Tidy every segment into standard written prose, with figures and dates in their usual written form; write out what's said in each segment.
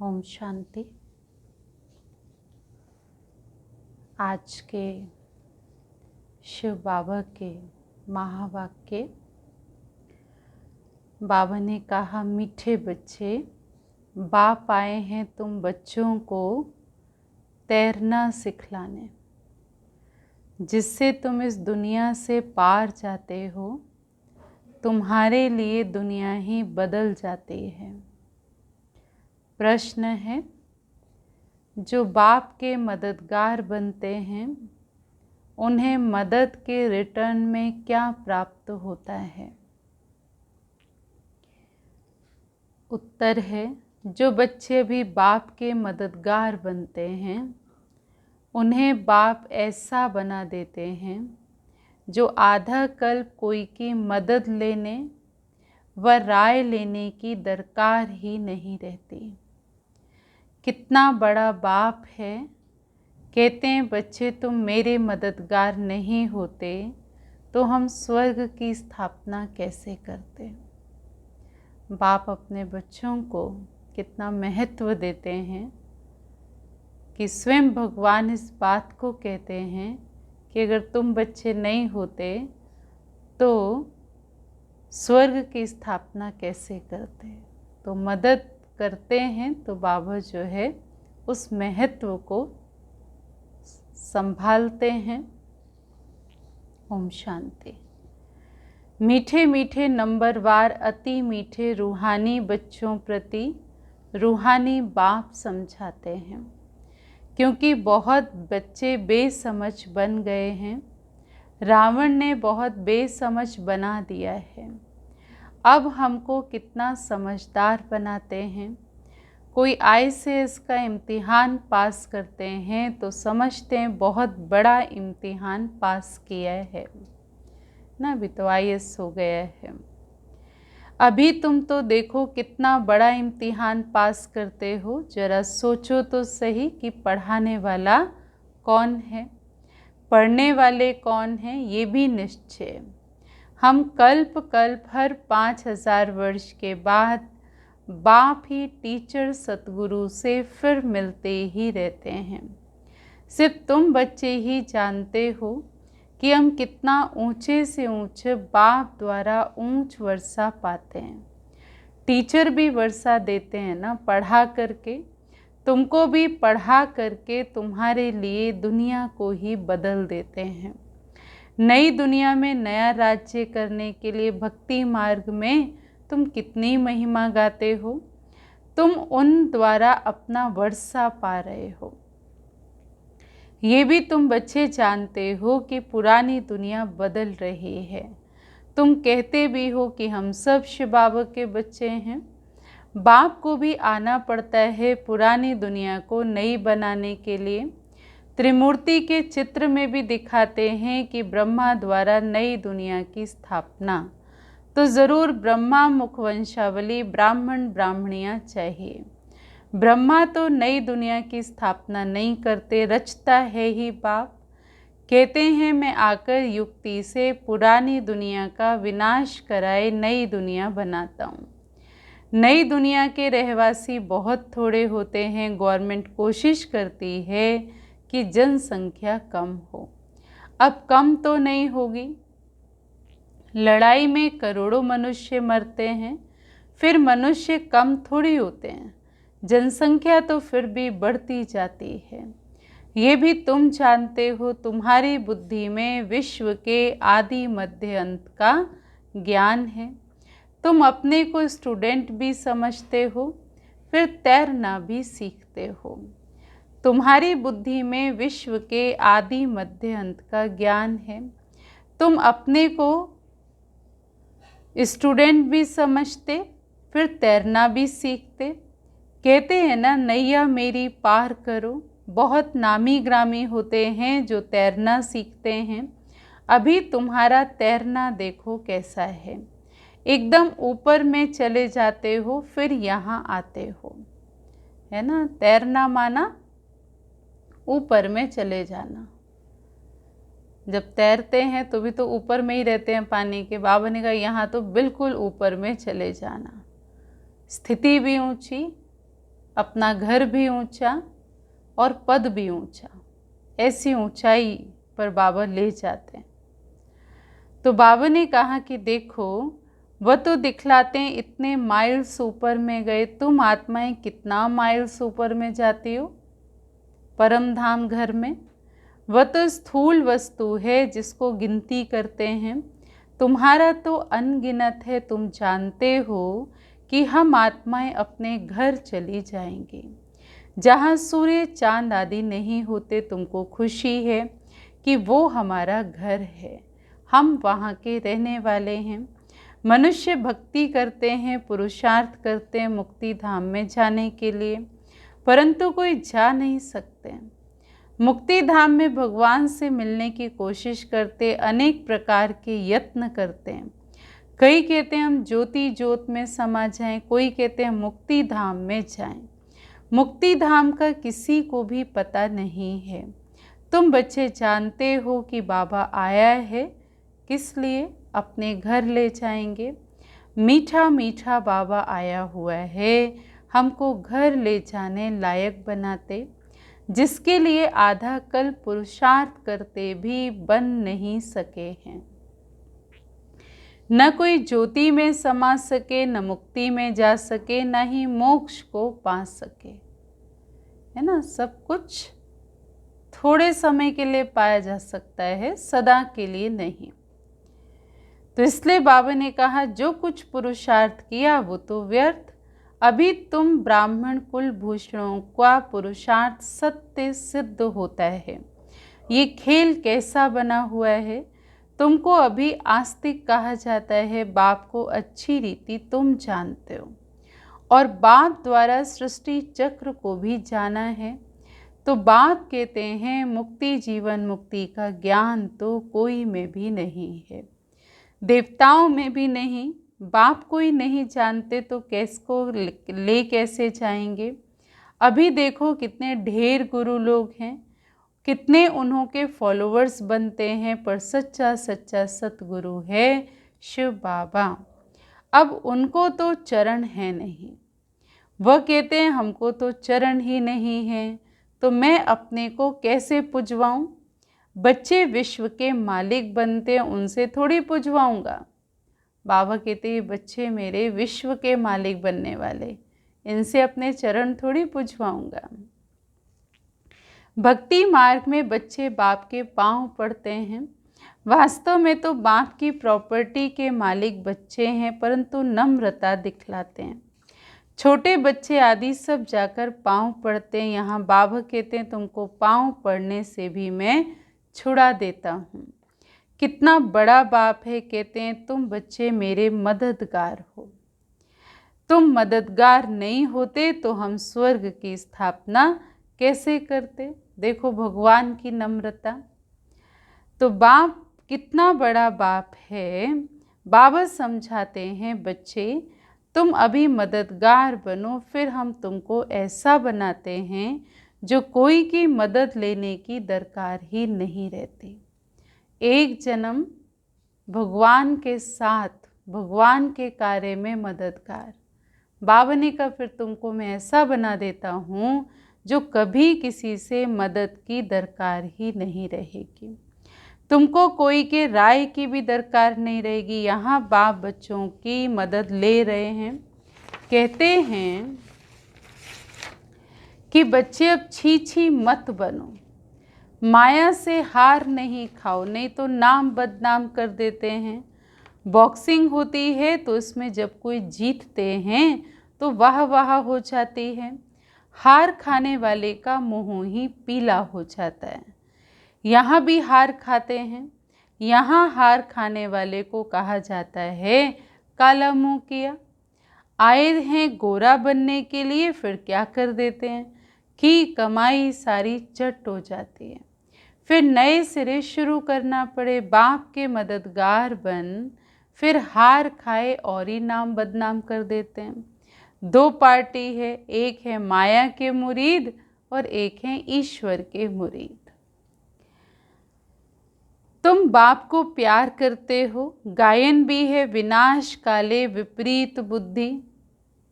ओम शांति। आज के शिव बाबा के महावाक्य। बाबा ने कहा, मीठे बच्चे, बाप आए हैं तुम बच्चों को तैरना सिखलाने, जिससे तुम इस दुनिया से पार जाते हो। तुम्हारे लिए दुनिया ही बदल जाती है। प्रश्न है, जो बाप के मददगार बनते हैं उन्हें मदद के रिटर्न में क्या प्राप्त होता है? उत्तर है, जो बच्चे भी बाप के मददगार बनते हैं उन्हें बाप ऐसा बना देते हैं जो आधा कल्प कोई की मदद लेने व राय लेने की दरकार ही नहीं रहती। कितना बड़ा बाप है। कहते हैं, बच्चे तुम मेरे मददगार नहीं होते तो हम स्वर्ग की स्थापना कैसे करते। बाप अपने बच्चों को कितना महत्व देते हैं कि स्वयं भगवान इस बात को कहते हैं कि अगर तुम बच्चे नहीं होते तो स्वर्ग की स्थापना कैसे करते। तो मदद करते हैं तो बाबा जो है उस महत्व को संभालते हैं। ओम शांति। मीठे मीठे नंबरवार अति मीठे रूहानी बच्चों प्रति रूहानी बाप समझाते हैं, क्योंकि बहुत बच्चे बेसमझ बन गए हैं। रावण ने बहुत बेसमझ बना दिया है। अब हमको कितना समझदार बनाते हैं। कोई ICS का इम्तिहान पास करते हैं तो समझते हैं बहुत बड़ा इम्तिहान पास किया है ना, अभी तो IAS हो गया है। अभी तुम तो देखो कितना बड़ा इम्तिहान पास करते हो। जरा सोचो तो सही कि पढ़ाने वाला कौन है, पढ़ने वाले कौन हैं, ये भी निश्चय। हम कल्प कल्प हर 5000 वर्ष के बाद बाप ही टीचर सतगुरु से फिर मिलते ही रहते हैं। सिर्फ तुम बच्चे ही जानते हो कि हम कितना ऊंचे से ऊंचे बाप द्वारा ऊंच वर्षा पाते हैं। टीचर भी वर्षा देते हैं ना, पढ़ा करके। तुमको भी पढ़ा करके तुम्हारे लिए दुनिया को ही बदल देते हैं। नई दुनिया में नया राज्य करने के लिए भक्ति मार्ग में तुम कितनी महिमा गाते हो। तुम उन द्वारा अपना वर्षा पा रहे हो। ये भी तुम बच्चे जानते हो कि पुरानी दुनिया बदल रही है। तुम कहते भी हो कि हम सब शिव बाबा के बच्चे हैं। बाप को भी आना पड़ता है पुरानी दुनिया को नई बनाने के लिए। त्रिमूर्ति के चित्र में भी दिखाते हैं कि ब्रह्मा द्वारा नई दुनिया की स्थापना, तो ज़रूर ब्रह्मा मुखवंशावली ब्राह्मण ब्राह्मणियाँ चाहिए। ब्रह्मा तो नई दुनिया की स्थापना नहीं करते, रचता है ही बाप। कहते हैं, मैं आकर युक्ति से पुरानी दुनिया का विनाश कराए नई दुनिया बनाता हूँ। नई दुनिया के रहवासी बहुत थोड़े होते हैं। गवर्नमेंट कोशिश करती है कि जनसंख्या कम हो। अब कम तो नहीं होगी। लड़ाई में करोड़ों मनुष्य मरते हैं, फिर मनुष्य कम थोड़ी होते हैं। जनसंख्या तो फिर भी बढ़ती जाती है। ये भी तुम जानते हो। तुम्हारी बुद्धि में विश्व के आदि मध्य अंत का ज्ञान है। तुम अपने को स्टूडेंट भी समझते हो, फिर तैरना भी सीखते हो। तुम्हारी बुद्धि में विश्व के आदि मध्य अंत का ज्ञान है। तुम अपने को स्टूडेंट भी समझते, फिर तैरना भी सीखते। कहते हैं ना, नैया मेरी पार करो। बहुत नामी ग्रामी होते हैं जो तैरना सीखते हैं। अभी तुम्हारा तैरना देखो कैसा है। एकदम ऊपर में चले जाते हो, फिर यहाँ आते हो, है ना। तैरना माना ऊपर में चले जाना। जब तैरते हैं तो भी तो ऊपर में ही रहते हैं पानी के। बाबा ने कहा, यहाँ तो बिल्कुल ऊपर में चले जाना। स्थिति भी ऊंची, अपना घर भी ऊंचा और पद भी ऊंचा, ऐसी ऊंचाई पर बाबा ले जाते हैं। तो बाबा ने कहा कि देखो, वह तो दिखलाते हैं इतने माइल्स ऊपर में गए, तुम आत्माएं कितना माइल्स ऊपर में जाती हो परम धाम घर में। वह तो स्थूल वस्तु है जिसको गिनती करते हैं, तुम्हारा तो अनगिनत है। तुम जानते हो कि हम आत्माएं अपने घर चली जाएंगी, जहाँ सूर्य चांद आदि नहीं होते। तुमको खुशी है कि वो हमारा घर है, हम वहाँ के रहने वाले हैं। मनुष्य भक्ति करते हैं, पुरुषार्थ करते हैं मुक्ति धाम में जाने के लिए, परंतु कोई जा नहीं सकते। मुक्ति धाम में भगवान से मिलने की कोशिश करते, अनेक प्रकार के यत्न करते हैं। कई कहते हैं हम ज्योति ज्योत में समा जाएं, कोई कहते हैं मुक्ति धाम में जाएं। मुक्ति धाम का किसी को भी पता नहीं है। तुम बच्चे जानते हो कि बाबा आया है, किस लिए? अपने घर ले जाएंगे। मीठा मीठा बाबा आया हुआ है, हमको घर ले जाने लायक बनाते, जिसके लिए आधा कल पुरुषार्थ करते भी बन नहीं सके हैं। न कोई ज्योति में समा सके, न मुक्ति में जा सके, न ही मोक्ष को पा सके, है ना। सब कुछ थोड़े समय के लिए पाया जा सकता है, सदा के लिए नहीं। तो इसलिए बाबा ने कहा जो कुछ पुरुषार्थ किया वो तो व्यर्थ। अभी तुम ब्राह्मण कुल भूषणों का पुरुषार्थ सत्य सिद्ध होता है। ये खेल कैसा बना हुआ है, तुमको अभी आस्तिक कहा जाता है। बाप को अच्छी रीति तुम जानते हो और बाप द्वारा सृष्टि चक्र को भी जाना है। तो बाप कहते हैं मुक्ति जीवन मुक्ति का ज्ञान तो कोई में भी नहीं है, देवताओं में भी नहीं। बाप कोई नहीं जानते तो कैसको ले कैसे जाएंगे। अभी देखो कितने ढेर गुरु लोग हैं, कितने उन्हों के फॉलोअर्स बनते हैं, पर सच्चा सच्चा सतगुरु है शिव बाबा। अब उनको तो चरण है नहीं, वह कहते हैं हमको तो चरण ही नहीं है, तो मैं अपने को कैसे पुजवाऊं। बच्चे विश्व के मालिक बनते हैं, उनसे थोड़ी पुजवाऊंगा। बाबा कहते हैं बच्चे मेरे विश्व के मालिक बनने वाले, इनसे अपने चरण थोड़ी पुजवाऊंगा। भक्ति मार्ग में बच्चे बाप के पांव पड़ते हैं। वास्तव में तो बाप की प्रॉपर्टी के मालिक बच्चे हैं, परंतु नम्रता दिखलाते हैं। छोटे बच्चे आदि सब जाकर पांव पड़ते हैं। यहाँ बाबा कहते हैं तुमको पांव पड़ने से भी मैं छुड़ा देता हूँ। कितना बड़ा बाप है, कहते हैं तुम बच्चे मेरे मददगार हो। तुम मददगार नहीं होते तो हम स्वर्ग की स्थापना कैसे करते। देखो भगवान की नम्रता। तो बाप कितना बड़ा बाप है। बाबा समझाते हैं बच्चे तुम अभी मददगार बनो, फिर हम तुमको ऐसा बनाते हैं जो कोई की मदद लेने की दरकार ही नहीं रहती। एक जन्म भगवान के साथ, भगवान के कार्य में मददगार। बाबा ने कहा फिर तुमको मैं ऐसा बना देता हूँ जो कभी किसी से मदद की दरकार ही नहीं रहेगी। तुमको कोई के राय की भी दरकार नहीं रहेगी। यहाँ बाप बच्चों की मदद ले रहे हैं। कहते हैं कि बच्चे अब छी छी मत बनो, माया से हार नहीं खाओ, नहीं तो नाम बदनाम कर देते हैं। बॉक्सिंग होती है तो इसमें जब कोई जीतते हैं तो वाह वाह हो जाती है, हार खाने वाले का मुंह ही पीला हो जाता है। यहाँ भी हार खाते हैं। यहाँ हार खाने वाले को कहा जाता है काला मुंह किया। आए हैं गोरा बनने के लिए, फिर क्या कर देते हैं कि कमाई सारी चट हो जाती है। फिर नए सिरे शुरू करना पड़े, बाप के मददगार बन, फिर हार खाए और ही नाम बदनाम कर देते हैं। दो पार्टी है, एक है माया के मुरीद और एक है ईश्वर के मुरीद। तुम बाप को प्यार करते हो। गायन भी है विनाश काले विपरीत बुद्धि।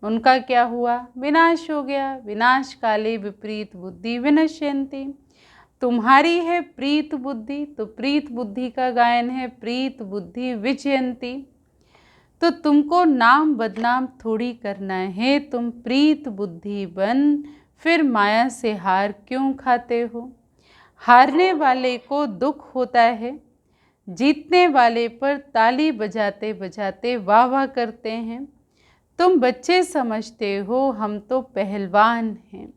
उनका क्या हुआ? विनाश हो गया। विनाश काले विपरीत बुद्धि विनश्यन्ति। तुम्हारी है प्रीत बुद्धि, तो प्रीत बुद्धि का गायन है प्रीत बुद्धि विजयंती। तो तुमको नाम बदनाम थोड़ी करना है, तुम प्रीत बुद्धि बन, फिर माया से हार क्यों खाते हो? हारने वाले को दुख होता है, जीतने वाले पर ताली बजाते बजाते वाह वाह करते हैं। तुम बच्चे समझते हो हम तो पहलवान हैं,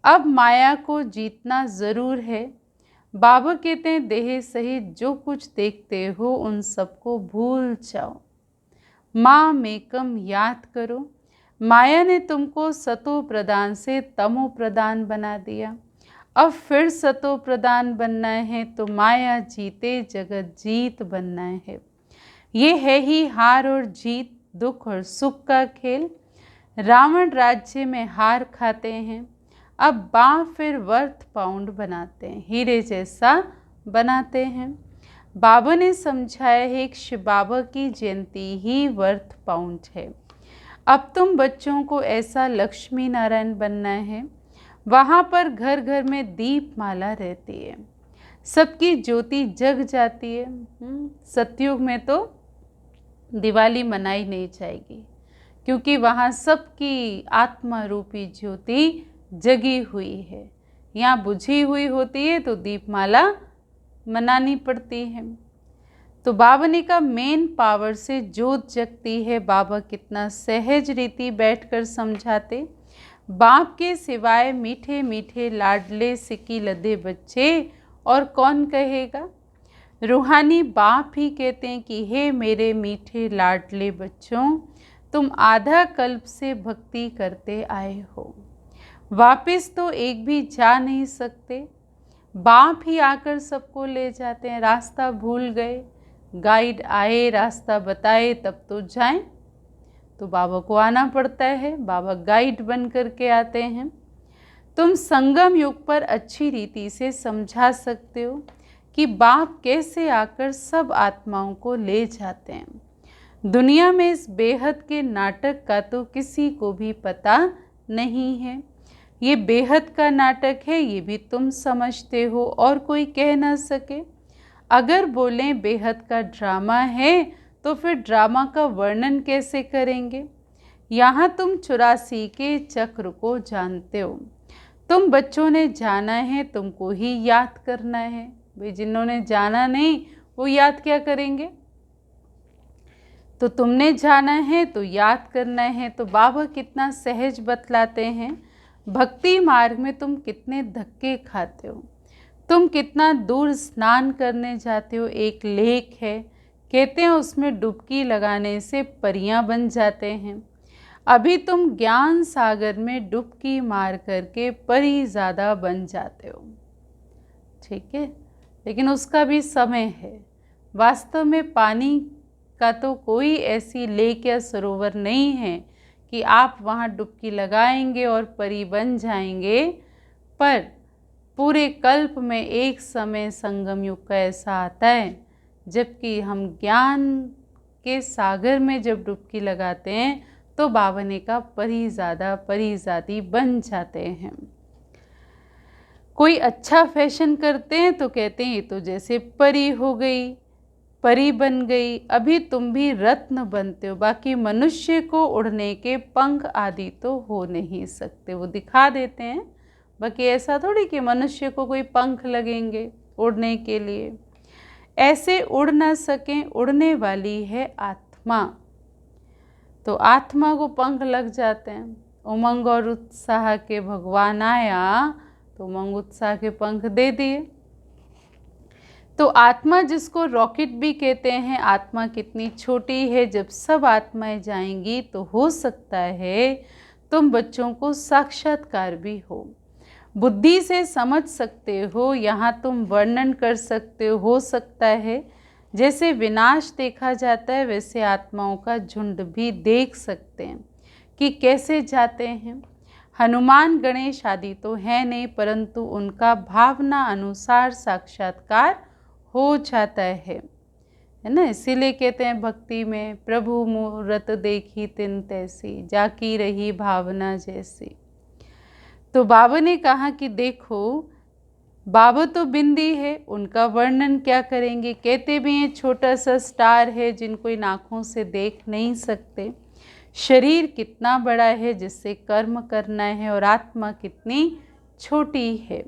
अब माया को जीतना ज़रूर है। बाबा कहते हैं देह सहित जो कुछ देखते हो उन सबको भूल जाओ, माँ मेकम याद करो। माया ने तुमको सतो प्रदान से तमो प्रदान बना दिया, अब फिर सतो प्रदान बनना है, तो माया जीते जगत जीत बनना है। ये है ही हार और जीत, दुख और सुख का खेल। रावण राज्य में हार खाते हैं, अब बाँ फिर वर्थ पाउंड बनाते हैं, हीरे जैसा बनाते हैं। बाबा ने समझाया है कि शिव बाबा की जयंती ही वर्थ पाउंड है। अब तुम बच्चों को ऐसा लक्ष्मी नारायण बनना है, वहाँ पर घर घर में दीप माला रहती है, सबकी ज्योति जग जाती है। सतयुग में तो दिवाली मनाई नहीं जाएगी, क्योंकि वहाँ सबकी आत्मा रूपी ज्योति जगी हुई है। यहाँ बुझी हुई होती है तो दीपमाला मनानी पड़ती है। तो बाबा ने कहा मेन पावर से ज्योत जगती है। बाबा कितना सहज रीति बैठकर समझाते। बाप के सिवाय मीठे मीठे लाडले सिक्की लदे बच्चे और कौन कहेगा? रूहानी बाप ही कहते हैं कि हे मेरे मीठे लाडले बच्चों, तुम आधा कल्प से भक्ति करते आए हो, वापस तो एक भी जा नहीं सकते। बाप ही आकर सबको ले जाते हैं। रास्ता भूल गए, गाइड आए रास्ता बताए तब तो जाएं, तो बाबा को आना पड़ता है, बाबा गाइड बन कर के आते हैं। तुम संगम युग पर अच्छी रीति से समझा सकते हो कि बाप कैसे आकर सब आत्माओं को ले जाते हैं। दुनिया में इस बेहद के नाटक का तो किसी को भी पता नहीं है। ये बेहद का नाटक है, ये भी तुम समझते हो और कोई कह ना सके। अगर बोलें बेहद का ड्रामा है तो फिर ड्रामा का वर्णन कैसे करेंगे? यहाँ तुम 84 के चक्र को जानते हो। तुम बच्चों ने जाना है, तुमको ही याद करना है। भाई जिन्होंने जाना नहीं वो याद क्या करेंगे? तो तुमने जाना है तो याद करना है। तो बाबा कितना सहज बतलाते हैं। भक्ति मार्ग में तुम कितने धक्के खाते हो, तुम कितना दूर स्नान करने जाते हो। एक लेक है, कहते हैं उसमें डुबकी लगाने से परियां बन जाते हैं। अभी तुम ज्ञान सागर में डुबकी मार करके परी ज़्यादा बन जाते हो, ठीक है, लेकिन उसका भी समय है। वास्तव में पानी का तो कोई ऐसी लेक या सरोवर नहीं है कि आप वहाँ डुबकी लगाएंगे और परी बन जाएंगे। पर पूरे कल्प में एक समय संगम युग का ऐसा आता है जबकि हम ज्ञान के सागर में जब डुबकी लगाते हैं तो बाबा ने कहा परिज़ादा परिज़ादी बन जाते हैं। कोई अच्छा फैशन करते हैं तो कहते हैं ये तो जैसे परी हो गई, परी बन गई। अभी तुम भी रत्न बनते हो, बाकी मनुष्य को उड़ने के पंख आदि तो हो नहीं सकते। वो दिखा देते हैं, बाकी ऐसा थोड़ी कि मनुष्य को कोई पंख लगेंगे उड़ने के लिए। ऐसे उड़ ना सकें, उड़ने वाली है आत्मा। तो आत्मा को पंख लग जाते हैं। उमंग और उत्साह के भगवान आया तो उमंग उत्साह के पंख दे दिए। तो आत्मा जिसको रॉकेट भी कहते हैं, आत्मा कितनी छोटी है। जब सब आत्माएं जाएंगी तो हो सकता है तुम बच्चों को साक्षात्कार भी हो, बुद्धि से समझ सकते हो। यहाँ तुम वर्णन कर सकते हो सकता है जैसे विनाश देखा जाता है वैसे आत्माओं का झुंड भी देख सकते हैं कि कैसे जाते हैं। हनुमान गणेश आदि तो है नहीं, परंतु उनका भावना अनुसार साक्षात्कार हो जाता है। है ना। इसीलिए कहते हैं भक्ति में, प्रभु मूरत देखी तिन तैसी, जाकी रही भावना जैसी। तो बाबा ने कहा कि देखो, बाबा तो बिंदी है, उनका वर्णन क्या करेंगे। कहते भी हैं छोटा सा स्टार है जिनको इन आँखों से देख नहीं सकते। शरीर कितना बड़ा है जिससे कर्म करना है, और आत्मा कितनी छोटी है,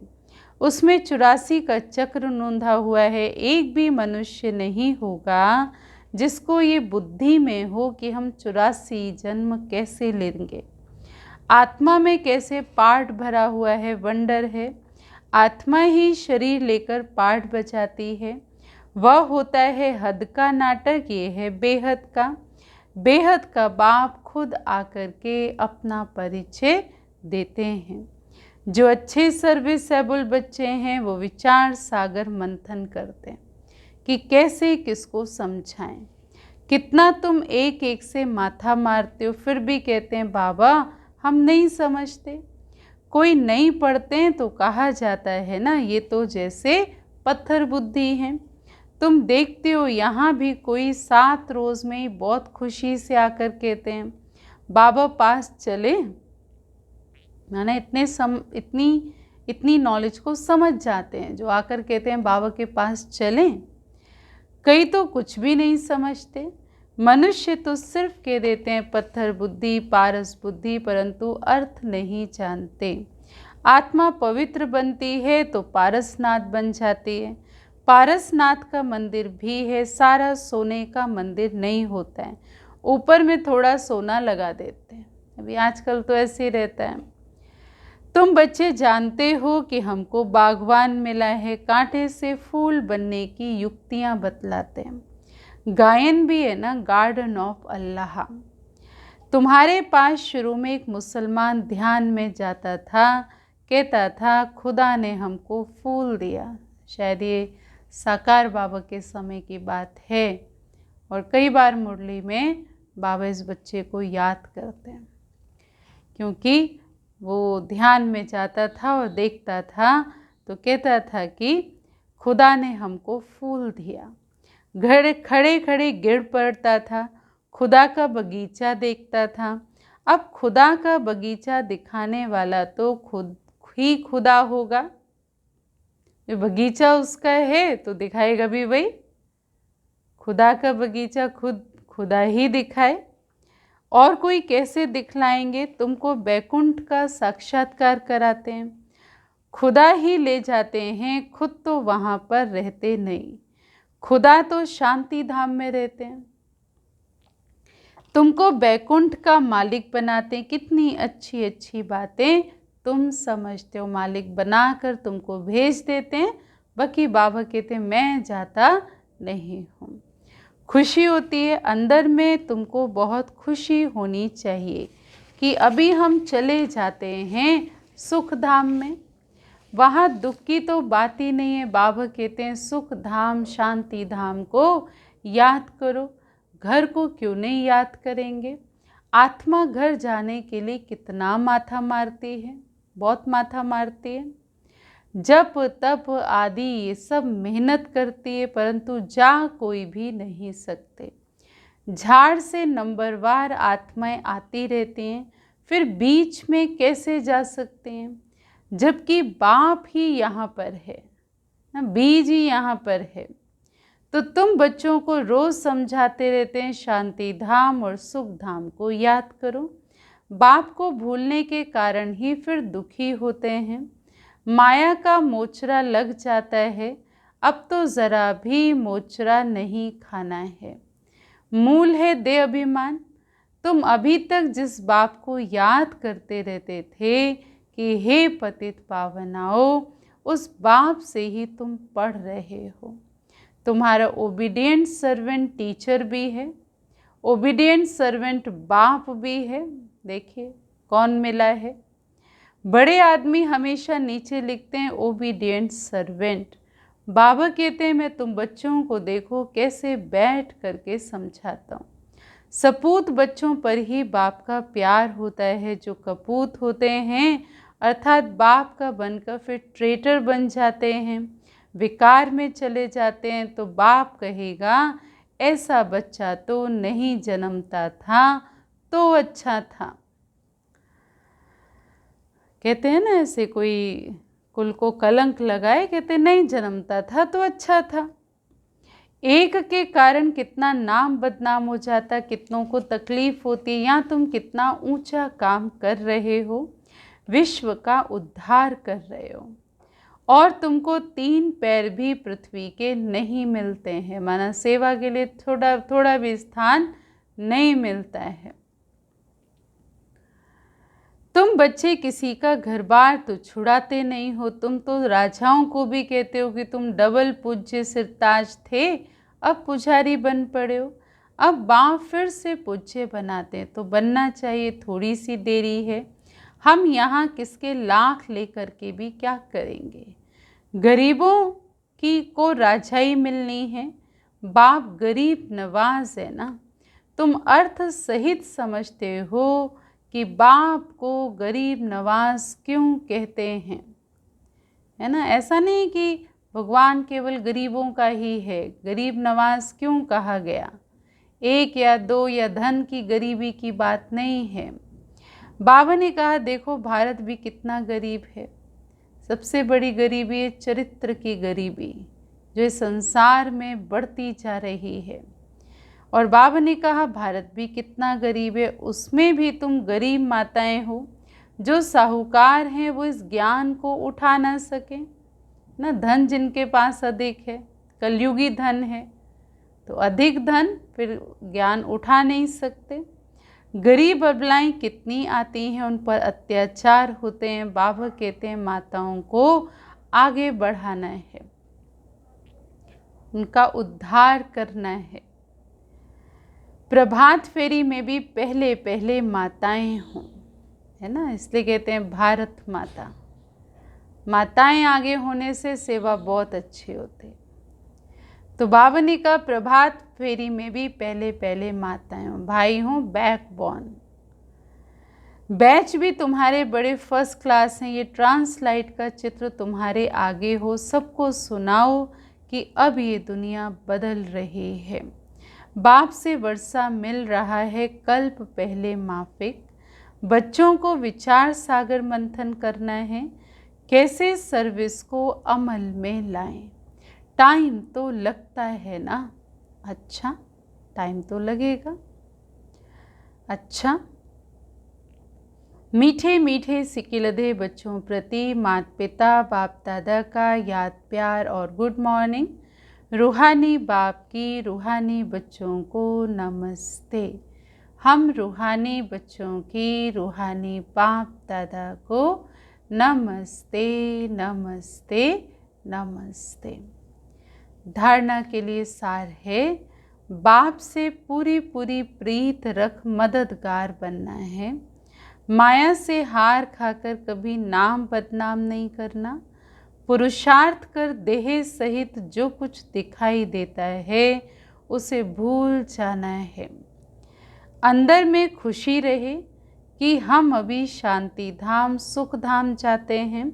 उसमें 84 का चक्र नोंधा हुआ है। एक भी मनुष्य नहीं होगा जिसको ये बुद्धि में हो कि हम 84 जन्म कैसे लेंगे। आत्मा में कैसे पाठ भरा हुआ है, वंडर है। आत्मा ही शरीर लेकर पाठ बजाती है। वह होता है हद का नाटक, ये है बेहद का। बेहद का बाप खुद आकर के अपना परिचय देते हैं। जो अच्छे सर्विसेबल बच्चे हैं वो विचार सागर मंथन करते हैं कि कैसे किसको समझाएं। कितना तुम एक एक से माथा मारते हो, फिर भी कहते हैं बाबा हम नहीं समझते। कोई नहीं पढ़ते हैं तो कहा जाता है ना, ये तो जैसे पत्थर बुद्धि हैं। तुम देखते हो यहाँ भी कोई 7 रोज़ में ही बहुत खुशी से आकर कहते हैं बाबा पास चले, माने इतनी नॉलेज को समझ जाते हैं जो आकर कहते हैं बाबा के पास चलें। कई तो कुछ भी नहीं समझते। मनुष्य तो सिर्फ कह देते हैं पत्थर बुद्धि, पारस बुद्धि, परंतु अर्थ नहीं जानते। आत्मा पवित्र बनती है तो पारसनाथ बन जाती है। पारसनाथ का मंदिर भी है, सारा सोने का मंदिर नहीं होता है, ऊपर में थोड़ा सोना लगा देते हैं। अभी आजकल तो ऐसे ही रहता है। तुम बच्चे जानते हो कि हमको बागवान मिला है, कांटे से फूल बनने की युक्तियां बतलाते हैं। गायन भी है ना, गार्डन ऑफ अल्लाह। तुम्हारे पास शुरू में एक मुसलमान ध्यान में जाता था, कहता था खुदा ने हमको फूल दिया। शायद ये साकार बाबा के समय की बात है, और कई बार मुरली में बाबा इस बच्चे को याद करते हैं, क्योंकि वो ध्यान में जाता था और देखता था तो कहता था कि खुदा ने हमको फूल दिया। घर खड़े खड़े गिर पड़ता था, खुदा का बगीचा देखता था। अब खुदा का बगीचा दिखाने वाला तो खुद ही खुदा होगा। बगीचा उसका है तो दिखाएगा भी वही। खुदा का बगीचा खुदा ही दिखाए, और कोई कैसे दिखलाएंगे। तुमको बैकुंठ का साक्षात्कार कराते हैं, खुदा ही ले जाते हैं, खुद तो वहाँ पर रहते नहीं। खुदा तो शांति धाम में रहते हैं। तुमको बैकुंठ का मालिक बनाते हैं। कितनी अच्छी अच्छी बातें तुम समझते हो। मालिक बनाकर तुमको भेज देते हैं, बाकी बाबा कहते हैं मैं जाता नहीं हूँ। खुशी होती है अंदर में, तुमको बहुत खुशी होनी चाहिए कि अभी हम चले जाते हैं सुख धाम में। वहाँ दुख की तो बात ही नहीं है। बाबा कहते हैं सुख धाम, शांति धाम को याद करो। घर को क्यों नहीं याद करेंगे। आत्मा घर जाने के लिए कितना माथा मारती है, बहुत माथा मारती है। जप तप आदि ये सब मेहनत करती है, परंतु जा कोई भी नहीं सकते। झाड़ से नंबरवार आत्माएं आती रहती हैं, फिर बीच में कैसे जा सकते हैं, जबकि बाप ही यहाँ पर है ना, बीज ही यहाँ पर है। तो तुम बच्चों को रोज़ समझाते रहते हैं शांति धाम और सुख धाम को याद करो। बाप को भूलने के कारण ही फिर दुखी होते हैं। माया का मोचरा लग जाता है, अब तो ज़रा भी मोचरा नहीं खाना है। मूल है दे अभिमान। तुम अभी तक जिस बाप को याद करते रहते थे कि हे पतित पावनाओ, उस बाप से ही तुम पढ़ रहे हो। तुम्हारा ओबीडियंट सर्वेंट टीचर भी है, ओबीडियंट सर्वेंट बाप भी है। देखिए कौन मिला है। बड़े आदमी हमेशा नीचे लिखते हैं ओबीडियंट सर्वेंट। बाबा कहते हैं मैं तुम बच्चों को देखो कैसे बैठ करके समझाता हूँ। सपूत बच्चों पर ही बाप का प्यार होता है। जो कपूत होते हैं अर्थात बाप का बनकर फिर ट्रेटर बन जाते हैं, विकार में चले जाते हैं, तो बाप कहेगा ऐसा बच्चा तो नहीं जन्मता था तो अच्छा था। कहते हैं ना, ऐसे कोई कुल को कलंक लगाए, कहते नहीं जन्मता था तो अच्छा था। एक के कारण कितना नाम बदनाम हो जाता, कितनों को तकलीफ होती। या तुम कितना ऊंचा काम कर रहे हो, विश्व का उद्धार कर रहे हो, और तुमको 3 पैर भी पृथ्वी के नहीं मिलते हैं, माना सेवा के लिए थोड़ा थोड़ा भी स्थान नहीं मिलता है। तुम बच्चे किसी का घर बार तो छुड़ाते नहीं हो। तुम तो राजाओं को भी कहते हो कि तुम डबल पूज्य सिरताज थे, अब पुजारी बन पड़े हो। अब बाप फिर से पूज्य बनाते हैं, तो बनना चाहिए, थोड़ी सी देरी है। हम यहाँ किसके लाख लेकर के भी क्या करेंगे। गरीबों की को राजाई मिलनी है, बाप गरीब नवाज है ना। तुम अर्थ सहित समझते हो कि बाप को गरीब नवाज क्यों कहते हैं, है ना। ऐसा नहीं कि भगवान केवल गरीबों का ही है, गरीब नवाज क्यों कहा गया। 1 या 2 या धन की गरीबी की बात नहीं है। बाबा ने कहा देखो भारत भी कितना गरीब है। सबसे बड़ी गरीबी है चरित्र की गरीबी, जो इस संसार में बढ़ती जा रही है। और बाबा ने कहा भारत भी कितना गरीब है, उसमें भी तुम गरीब माताएं हो। जो साहूकार हैं वो इस ज्ञान को उठा ना सके ना। धन जिनके पास अधिक है, कलयुगी धन है, तो अधिक धन, फिर ज्ञान उठा नहीं सकते। गरीब अबलाएं कितनी आती हैं, उन पर अत्याचार होते हैं। बाबा कहते हैं माताओं को आगे बढ़ाना है, उनका उद्धार करना है। प्रभात फेरी में भी पहले पहले माताएं हों, है ना, इसलिए कहते हैं भारत माता। माताएं आगे होने से सेवा बहुत अच्छी होती। तो बाबा ने कहा प्रभात फेरी में भी पहले पहले माताएं हों, भाई हों बैकबोन। बैच भी तुम्हारे बड़े फर्स्ट क्लास हैं। ये ट्रांसलाइट का चित्र तुम्हारे आगे हो, सबको सुनाओ कि अब ये दुनिया बदल रही है। बाप से वर्षा मिल रहा है कल्प पहले माफिक। बच्चों को विचार सागर मंथन करना है, कैसे सर्विस को अमल में लाएं। टाइम तो लगता है ना, अच्छा टाइम तो लगेगा। अच्छा, मीठे मीठे सिकिलधे बच्चों प्रति माता पिता बाप दादा का याद प्यार और गुड मॉर्निंग। रूहानी बाप की रूहानी बच्चों को नमस्ते। हम रूहानी बच्चों की रूहानी बाप दादा को नमस्ते नमस्ते नमस्ते। धारणा के लिए सार है, बाप से पूरी पूरी प्रीत रख मददगार बनना है। माया से हार खाकर कभी नाम बदनाम नहीं करना। पुरुषार्थ कर देह सहित जो कुछ दिखाई देता है उसे भूल जाना है। अंदर में खुशी रहे कि हम अभी शांति धाम सुख धाम जाते हैं।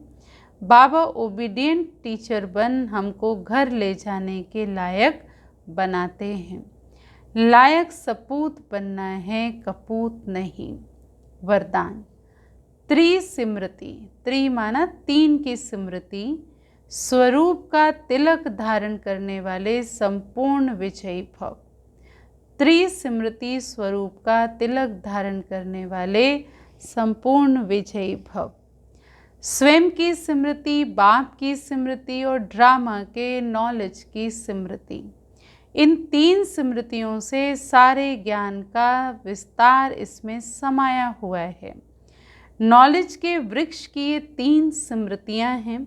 बाबा ओबीडियंट टीचर बन हमको घर ले जाने के लायक बनाते हैं। लायक सपूत बनना है, कपूत नहीं। वरदान त्रिस्मृति, त्रि माना 3 की स्मृति, स्वरूप का तिलक धारण करने वाले संपूर्ण विजयी भव। त्रिस्मृति स्वरूप का तिलक धारण करने वाले संपूर्ण विजयी भव। स्वयं की स्मृति, बाप की स्मृति और ड्रामा के नॉलेज की स्मृति। इन 3 स्मृतियों से सारे ज्ञान का विस्तार इसमें समाया हुआ है। नॉलेज के वृक्ष की ये 3 स्मृतियाँ हैं।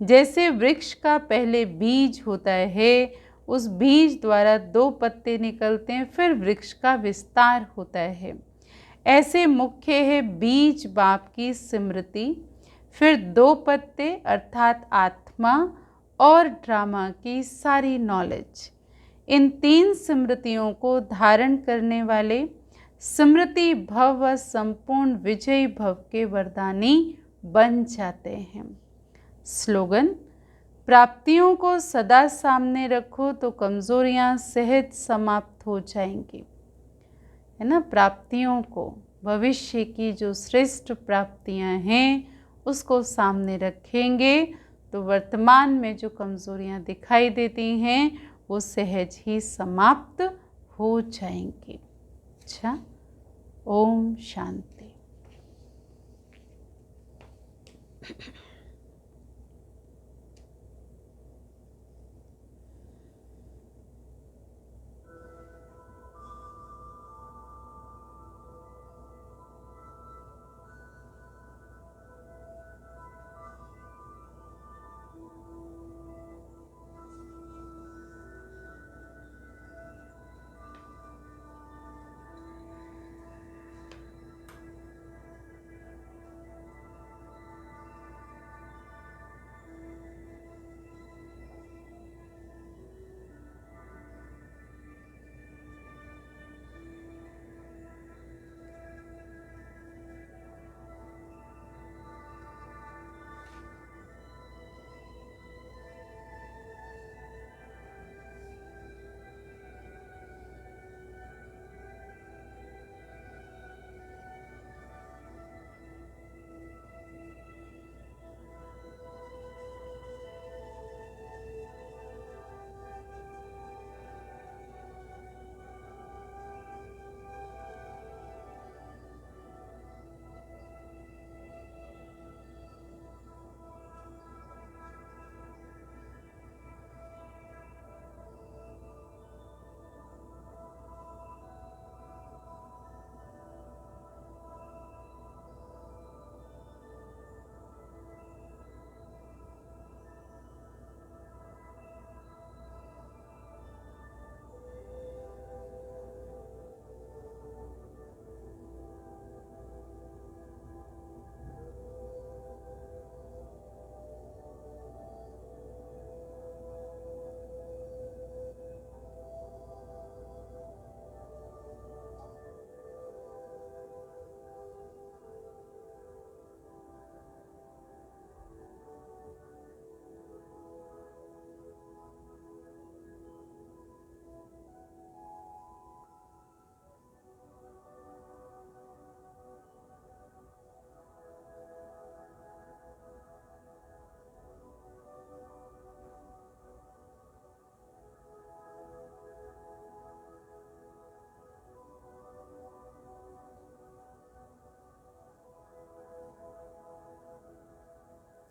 जैसे वृक्ष का पहले बीज होता है, उस बीज द्वारा 2 पत्ते निकलते हैं, फिर वृक्ष का विस्तार होता है। ऐसे मुख्य है बीज बाप की स्मृति, फिर 2 पत्ते अर्थात आत्मा और ड्रामा की सारी नॉलेज। इन 3 स्मृतियों को धारण करने वाले स्मृति भव व संपूर्ण विजयी भव के वरदानी बन जाते हैं। स्लोगन प्राप्तियों को सदा सामने रखो तो कमजोरियां सहज समाप्त हो जाएंगी, है ना। प्राप्तियों को, भविष्य की जो श्रेष्ठ प्राप्तियां हैं उसको सामने रखेंगे तो वर्तमान में जो कमजोरियां दिखाई देती हैं वो सहज ही समाप्त हो जाएंगी। अच्छा, ओम शांति।